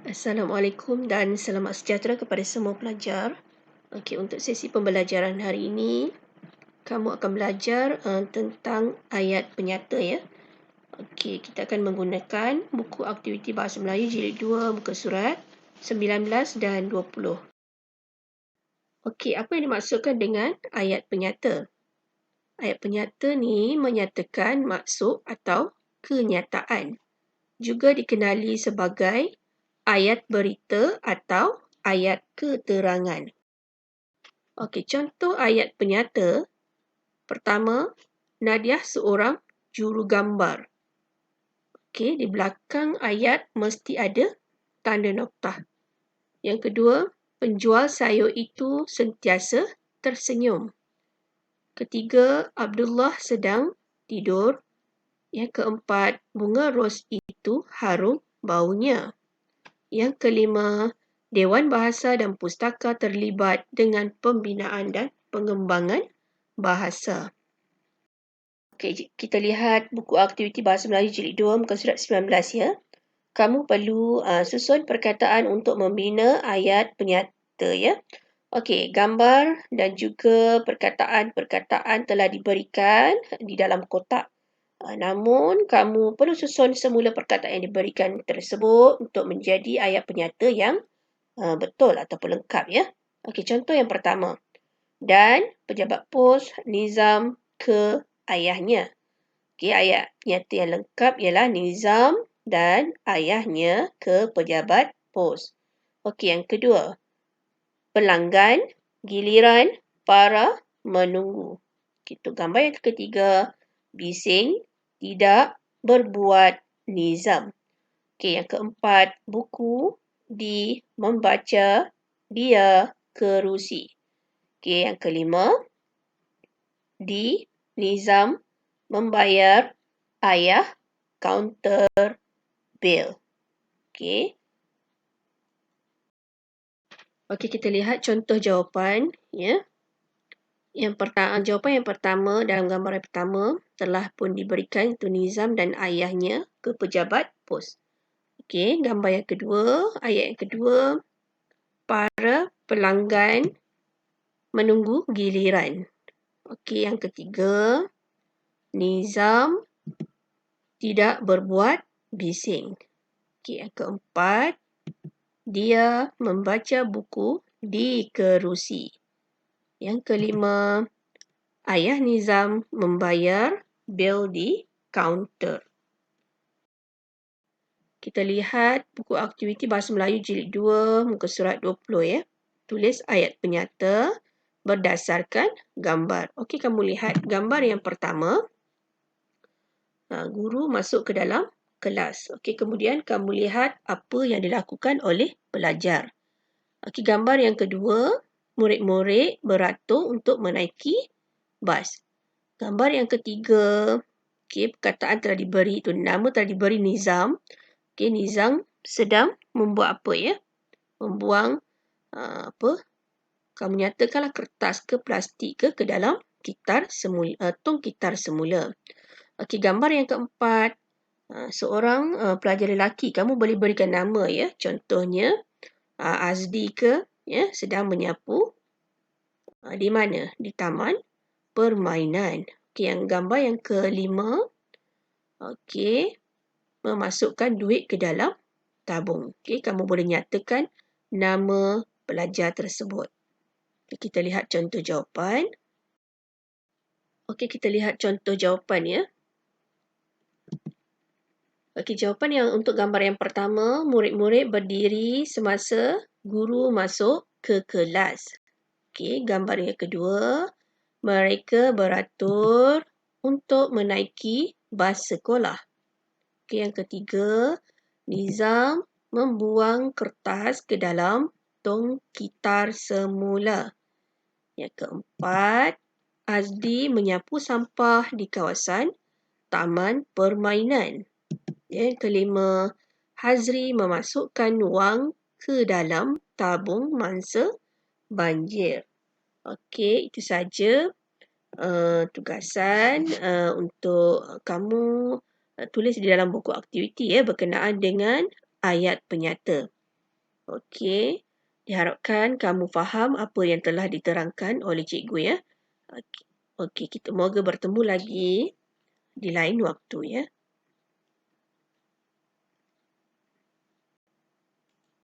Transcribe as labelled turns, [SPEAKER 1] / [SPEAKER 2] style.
[SPEAKER 1] Assalamualaikum dan selamat sejahtera kepada semua pelajar. Okey, untuk sesi pembelajaran hari ini, kamu akan belajar tentang ayat penyata ya. Okey, kita akan menggunakan buku aktiviti Bahasa Melayu Jilid 2 muka surat 19 dan 20. Okey, apa yang dimaksudkan dengan ayat penyata? Ayat penyata ni menyatakan maksud atau kenyataan. Juga dikenali sebagai ayat berita atau ayat keterangan. Okey, contoh ayat penyata. Pertama, Nadiah seorang jurugambar. Okey, di belakang ayat mesti ada tanda noktah. Yang kedua, penjual sayur itu sentiasa tersenyum. Ketiga, Abdullah sedang tidur. Yang keempat, bunga ros itu harum baunya. Yang kelima, Dewan Bahasa dan Pustaka terlibat dengan pembinaan dan pengembangan bahasa. Okey, kita lihat buku aktiviti Bahasa Melayu Jilid 2 muka surat 19 ya. Kamu perlu susun perkataan untuk membina ayat penyata ya. Okey, gambar dan juga perkataan-perkataan telah diberikan di dalam kotak. Namun, kamu perlu susun semula perkataan yang diberikan tersebut untuk menjadi ayat penyata yang betul ataupun lengkap ya. Okey, contoh yang pertama. Dan pejabat pos Nizam ke ayahnya. Okey, ayat nyata yang lengkap ialah Nizam dan ayahnya ke pejabat pos. Okey, yang kedua. Pelanggan, giliran, para menunggu. Itu gambar yang ketiga. Bising, tidak berbuat nizam. Okey, yang keempat. Buku, di membaca, dia kerusi. Okey, yang kelima. Di nizam membayar ayah kaunter bil. Okey. Okey, kita lihat contoh jawapan ya. Jawapan yang pertama dalam gambar yang pertama telah pun diberikan itu Nizam dan ayahnya ke pejabat pos. Okey, gambar yang kedua, ayat yang kedua, para pelanggan menunggu giliran. Okey, yang ketiga, Nizam tidak berbuat bising. Okey, yang keempat, dia membaca buku di kerusi. Yang kelima, ayah Nizam membayar bil di kaunter. Kita lihat buku aktiviti Bahasa Melayu Jilid 2 muka surat 20 ya. Tulis ayat penyata berdasarkan gambar. Okey, kamu lihat gambar yang pertama. Guru masuk ke dalam kelas. Okey, kemudian kamu lihat apa yang dilakukan oleh pelajar. Okey, gambar yang kedua, murid-murid beratur untuk menaiki bas. Gambar yang ketiga, okey, perkataan telah diberi itu, nama telah diberi Nizam. Okey, Nizam sedang membuat apa ya? Membuang apa? Kamu nyatakanlah kertas ke plastik ke dalam tong kitar semula. Okey, gambar yang keempat, seorang pelajar lelaki, kamu boleh berikan nama ya. Contohnya Azdi ke ya, sedang menyapu di mana? Di taman permainan. Okey, yang gambar yang kelima, okey, memasukkan duit ke dalam tabung. Okey, kamu boleh nyatakan nama pelajar tersebut. Okay, kita lihat contoh jawapan. Okey, kita lihat contoh jawapan ya. Okey, jawapan yang untuk gambar yang pertama, murid-murid berdiri semasa guru masuk ke kelas. Okey, gambar yang kedua, mereka beratur untuk menaiki bas sekolah. Okey, yang ketiga, Nizam membuang kertas ke dalam tong kitar semula. Yang keempat, Azdi menyapu sampah di kawasan taman permainan. Yang kelima, Hazri memasukkan wang ke dalam tabung mangsa banjir. Okey, itu saja tugasan untuk kamu tulis di dalam buku aktiviti ya berkenaan dengan ayat penyata. Okey, diharapkan kamu faham apa yang telah diterangkan oleh cikgu ya. Okey, kita moga bertemu lagi di lain waktu ya.